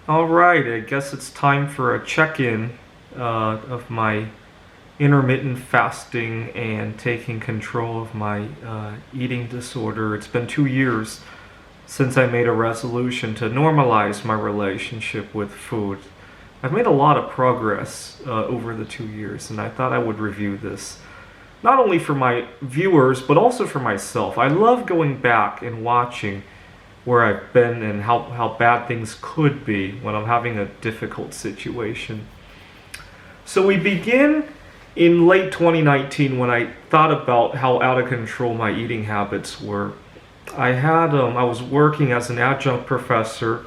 All right, I guess it's time for a check-in of my intermittent fasting and taking control of my eating disorder. It's been 2 years since I made a resolution to normalize my relationship with food. I've made a lot of progress over the 2 years, and I thought I would review this. Not only for my viewers, but also for myself. I love going back and watching where I've been and how bad things could be when I'm having a difficult situation. So we begin in late 2019 when I thought about how out of control my eating habits were. I was working as an adjunct professor.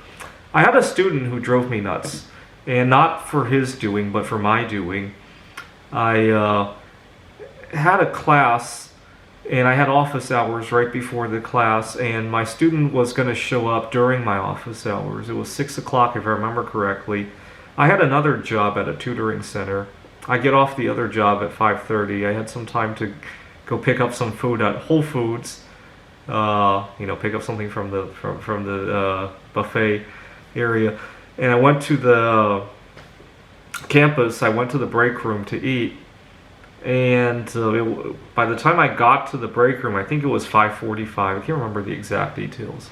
I had a student who drove me nuts, and not for his doing, but for my doing. I had a class and I had office hours right before the class, and my student was going to show up during my office hours. It was 6 o'clock if I remember correctly. I had another job at a tutoring center. I get off the other job at 5:30. I had some time to go pick up some food at Whole Foods, pick up something from the buffet area. And I went to the campus. I went to the break room to eat. And by the time I got to the break room, I think it was 5:45. I can't remember the exact details.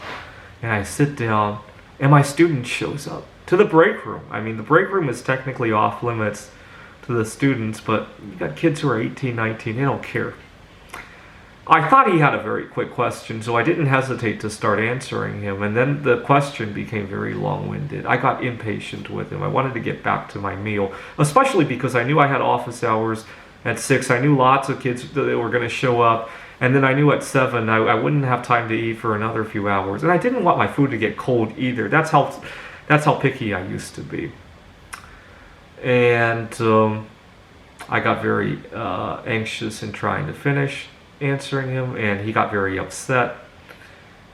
And I sit down, and my student shows up to the break room. I mean, the break room is technically off limits to the students, but you got kids who are 18, 19, they don't care. I thought he had a very quick question, so I didn't hesitate to start answering him. And then the question became very long-winded. I got impatient with him. I wanted to get back to my meal, especially because I knew I had office hours at 6. I knew lots of kids that were going to show up, and then I knew at 7 I wouldn't have time to eat for another few hours, and I didn't want my food to get cold either. That's how picky I used to be. And I got very anxious in trying to finish answering him, and he got very upset,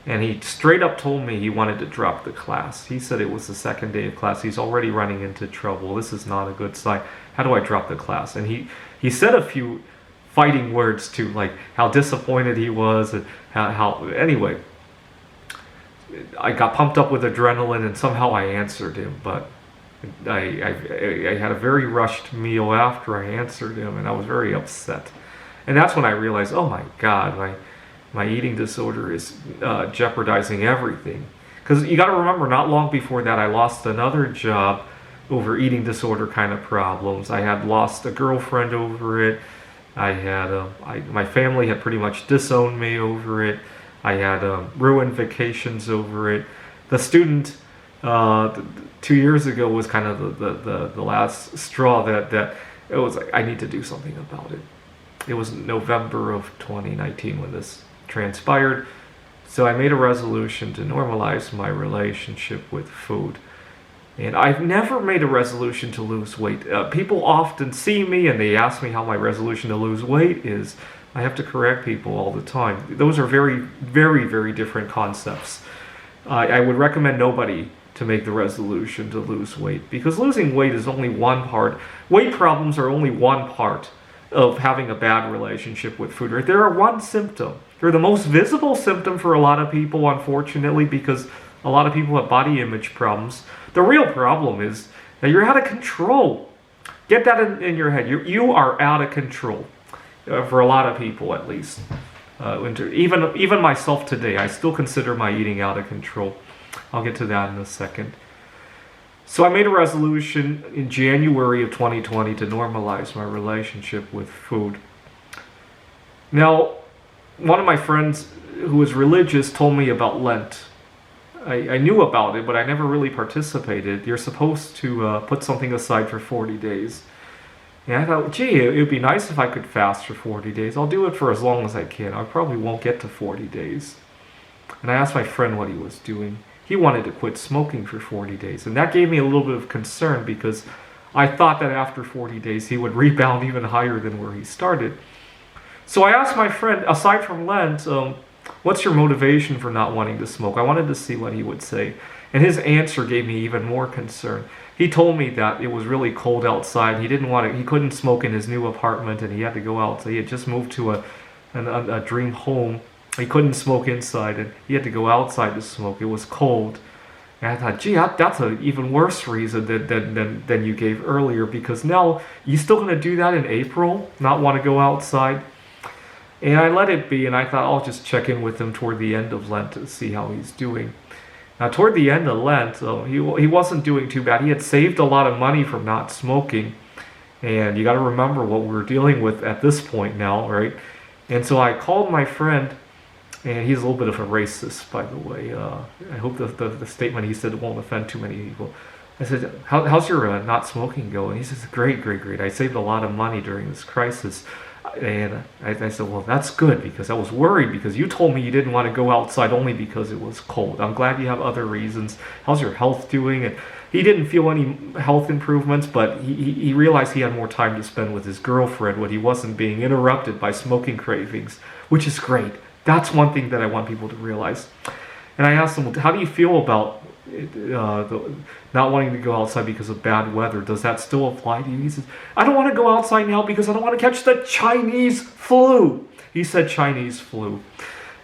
and he straight up told me he wanted to drop the class. He said it was the second day of class. He's already running into trouble. This is not a good sign. How do I drop the class? And he said a few fighting words too, like how disappointed he was, and anyway, I got pumped up with adrenaline, and somehow I answered him, but I had a very rushed meal after I answered him, and I was very upset. And that's when I realized, oh my God, my eating disorder is jeopardizing everything. Because you got to remember, not long before that, I lost another job over eating disorder kind of problems. I had lost a girlfriend over it. My family had pretty much disowned me over it. I had ruined vacations over it. The student 2 years ago was kind of the last straw that it was like, I need to do something about it. It was November of 2019 when this transpired. So I made a resolution to normalize my relationship with food. And I've never made a resolution to lose weight. People often see me and they ask me how my resolution to lose weight is. I have to correct people all the time. Those are very, very, very different concepts. I would recommend nobody to make the resolution to lose weight, because losing weight is only one part. Weight problems are only one part of having a bad relationship with food. Right? They're one symptom. They're the most visible symptom for a lot of people, unfortunately, because a lot of people have body image problems. The real problem is that you're out of control. Get that in your head. You are out of control, for a lot of people at least. Even myself today, I still consider my eating out of control. I'll get to that in a second. So I made a resolution in January of 2020 to normalize my relationship with food. Now, one of my friends who is religious told me about Lent. I knew about it, but I never really participated. You're supposed to put something aside for 40 days. And I thought, gee, it would be nice if I could fast for 40 days. I'll do it for as long as I can. I probably won't get to 40 days. And I asked my friend what he was doing. He wanted to quit smoking for 40 days. And that gave me a little bit of concern, because I thought that after 40 days he would rebound even higher than where he started. So I asked my friend, aside from Lent, what's your motivation for not wanting to smoke? I wanted to see what he would say. And his answer gave me even more concern. He told me that it was really cold outside. He couldn't smoke in his new apartment, and he had to go out. So he had just moved to a dream home. He couldn't smoke inside, and he had to go outside to smoke. It was cold. And I thought, gee, that's an even worse reason than you gave earlier, because now you still going to do that in April, not want to go outside? And I let it be, and I thought I'll just check in with him toward the end of Lent to see how he's doing. Now, toward the end of Lent, he wasn't doing too bad. He had saved a lot of money from not smoking. And you got to remember what we're dealing with at this point now, right? And so I called my friend, and he's a little bit of a racist, by the way. I hope the statement he said won't offend too many people. I said, how's your not smoking going? He says, great, great, great. I saved a lot of money during this crisis. And I said, well, that's good, because I was worried because you told me you didn't want to go outside only because it was cold. I'm glad you have other reasons. How's your health doing? And he didn't feel any health improvements, but he realized he had more time to spend with his girlfriend when he wasn't being interrupted by smoking cravings, which is great. That's one thing that I want people to realize. And I asked him, how do you feel about not wanting to go outside because of bad weather? Does that still apply to you? He says, I don't want to go outside now because I don't want to catch the Chinese flu. He said Chinese flu.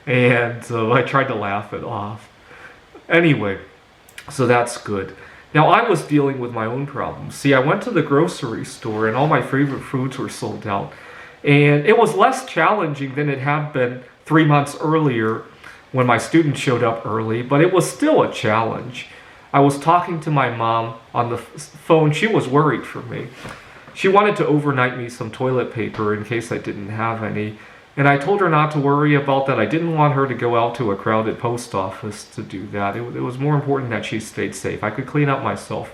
And I tried to laugh it off. Anyway, so that's good. Now, I was dealing with my own problems. See, I went to the grocery store and all my favorite foods were sold out. And it was less challenging than it had been 3 months earlier when my students showed up early, but it was still a challenge. I was talking to my mom on the phone. She was worried for me. She wanted to overnight me some toilet paper in case I didn't have any. And I told her not to worry about that. I didn't want her to go out to a crowded post office to do that. It was more important that she stayed safe. I could clean up myself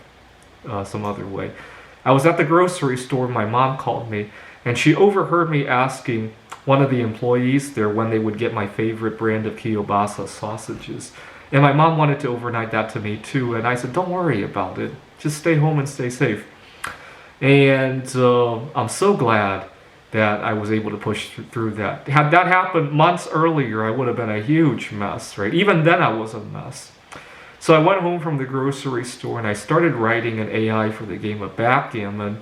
some other way. I was at the grocery store. My mom called me, and she overheard me asking one of the employees there when they would get my favorite brand of kielbasa sausages. And my mom wanted to overnight that to me too. And I said, don't worry about it. Just stay home and stay safe. And I'm so glad that I was able to push through that. Had that happened months earlier, I would have been a huge mess, right? Even then I was a mess. So I went home from the grocery store and I started writing an AI for the game of backgammon.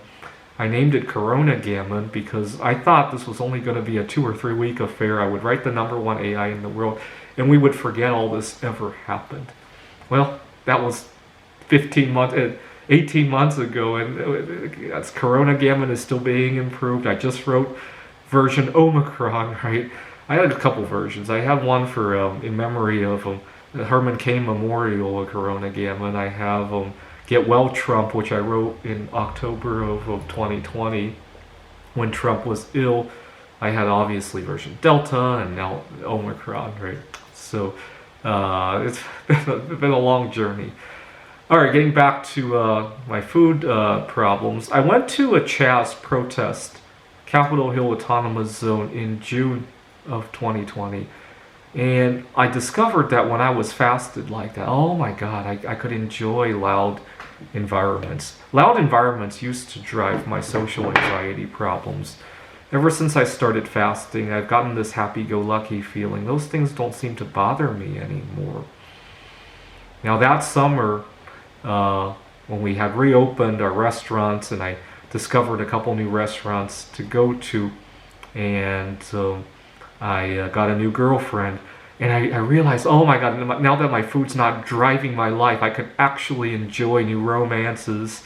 I named it Corona Gammon because I thought this was only going to be a 2 or 3 week affair. I would write the #1 AI in the world and we would forget all this ever happened. Well, that was 18 months ago, and that's Corona Gammon is still being improved. I just wrote version Omicron, right? I had a couple versions. I have one for in memory of the Herman Cain Memorial of Corona Gammon. I have Get Well Trump, which I wrote in October of 2020 when Trump was ill. I had obviously version Delta and now Omicron, right? So it's been a long journey. All right, getting back to my food problems. I went to a Chaz protest, Capitol Hill Autonomous Zone, in June of 2020. And I discovered that when I was fasted like that, oh my God, I could enjoy loud environments. Loud environments used to drive my social anxiety problems. Ever since I started fasting, I've gotten this happy-go-lucky feeling. Those things don't seem to bother me anymore. Now that summer, when we had reopened our restaurants and I discovered a couple new restaurants to go to, and I got a new girlfriend, and I realized, oh my God, now that my food's not driving my life, I could actually enjoy new romances,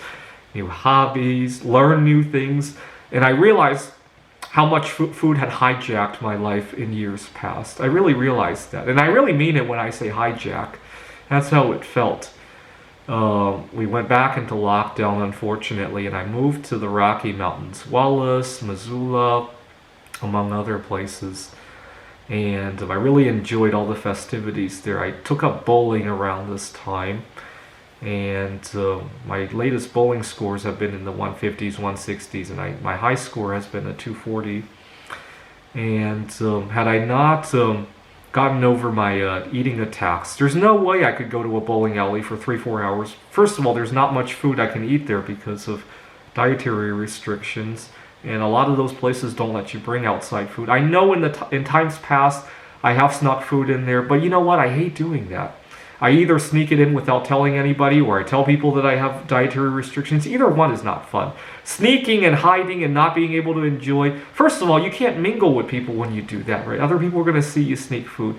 new hobbies, learn new things. And I realized how much food had hijacked my life in years past. I really realized that. And I really mean it when I say hijack. That's how it felt. We went back into lockdown, unfortunately, and I moved to the Rocky Mountains, Wallace, Missoula, among other places. And I really enjoyed all the festivities there. I took up bowling around this time, and my latest bowling scores have been in the 150s, 160s, and my high score has been a 240. And had I not gotten over my eating attacks, there's no way I could go to a bowling alley for 3-4 hours. First of all, there's not much food I can eat there because of dietary restrictions. And a lot of those places don't let you bring outside food. I know in times past I have snuck food in there, but you know what? I hate doing that. I either sneak it in without telling anybody, or I tell people that I have dietary restrictions. Either one is not fun. Sneaking and hiding and not being able to enjoy. First of all, you can't mingle with people when you do that, right? Other people are going to see you sneak food.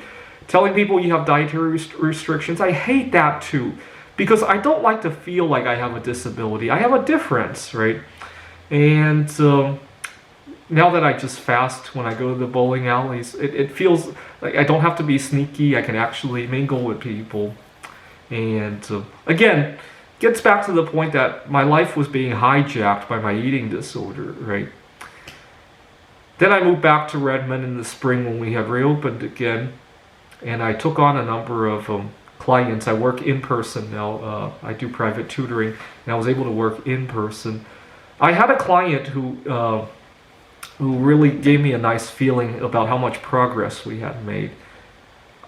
Telling people you have dietary restrictions, I hate that too. because I don't like to feel like I have a disability. I have a difference, right? And now that I just fast when I go to the bowling alleys, it feels like I don't have to be sneaky. I can actually mingle with people. And again, gets back to the point that my life was being hijacked by my eating disorder, right? Then I moved back to Redmond in the spring when we had reopened again, and I took on a number of clients. I work in person now. I do private tutoring, and I was able to work in person. I had a client who really gave me a nice feeling about how much progress we had made.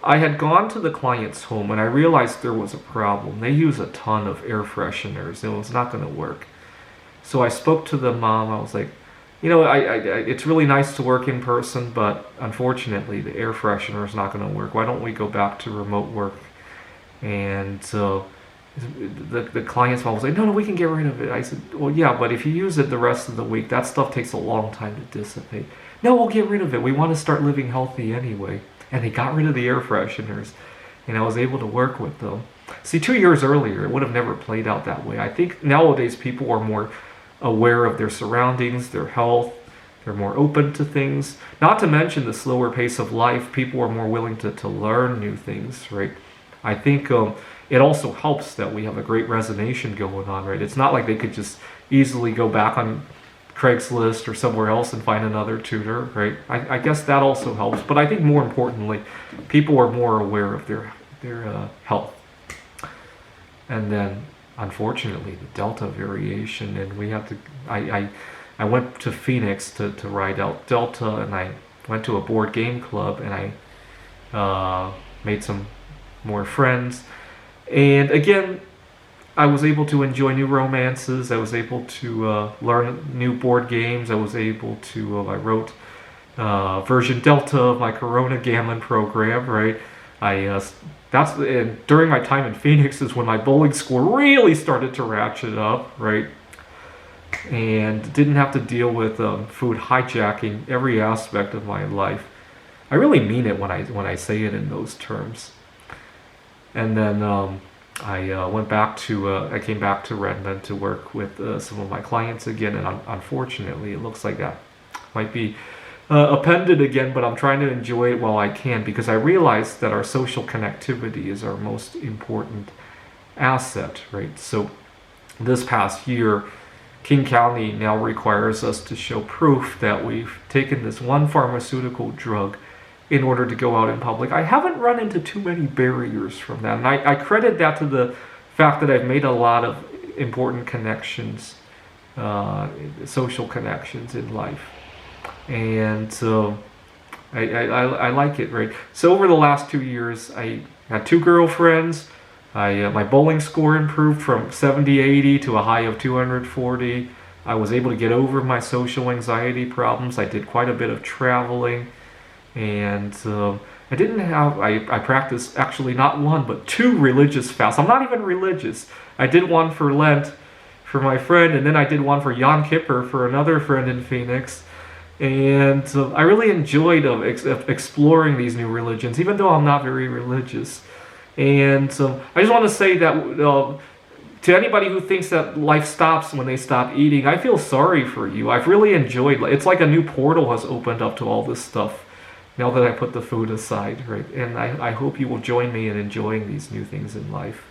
I had gone to the client's home and I realized there was a problem. They use a ton of air fresheners and it was not going to work. So I spoke to the mom. I was like, it's really nice to work in person, but unfortunately the air freshener is not going to work. Why don't we go back to remote work? And the client's mom was like, no, we can get rid of it. I said, well, yeah, but if you use it the rest of the week, that stuff takes a long time to dissipate. No, we'll get rid of it. We want to start living healthy anyway. And they got rid of the air fresheners, and I was able to work with them. See, 2 years earlier, it would have never played out that way. I think nowadays people are more aware of their surroundings, their health. They're more open to things. Not to mention the slower pace of life. People are more willing to learn new things, right? I think it also helps that we have a great resignation going on, right? It's not like they could just easily go back on Craigslist or somewhere else and find another tutor, right? I guess that also helps, but I think more importantly, people are more aware of their health. And then, unfortunately, the Delta variation, and we had to. I went to Phoenix to ride out Delta, and I went to a board game club, and I made some more friends, and again, I was able to enjoy new romances. I was able to learn new board games. I was able to, I wrote version Delta of my Corona Gammon program, right? During my time in Phoenix is when my bowling score really started to ratchet up, right? And didn't have to deal with food hijacking every aspect of my life. I really mean it when I say it in those terms. And then I came back to Redmond to work with some of my clients again, and unfortunately, it looks like that might be appended again, but I'm trying to enjoy it while I can, because I realize that our social connectivity is our most important asset, right? So this past year, King County now requires us to show proof that we've taken this one pharmaceutical drug in order to go out in public. I haven't run into too many barriers from that. And I credit that to the fact that I've made a lot of important connections, social connections in life. And so I like it, right? So over the last 2 years, I had 2 girlfriends. My bowling score improved from 70-80 to a high of 240. I was able to get over my social anxiety problems. I did quite a bit of traveling. And I practiced actually not 1, but 2 religious fasts. I'm not even religious. I did one for Lent for my friend, and then I did one for Yom Kippur for another friend in Phoenix. And I really enjoyed exploring these new religions, even though I'm not very religious. And I just want to say that to anybody who thinks that life stops when they stop eating, I feel sorry for you. I've really enjoyed it. It's like a new portal has opened up to all this stuff now that I put the food aside, right? And I hope you will join me in enjoying these new things in life.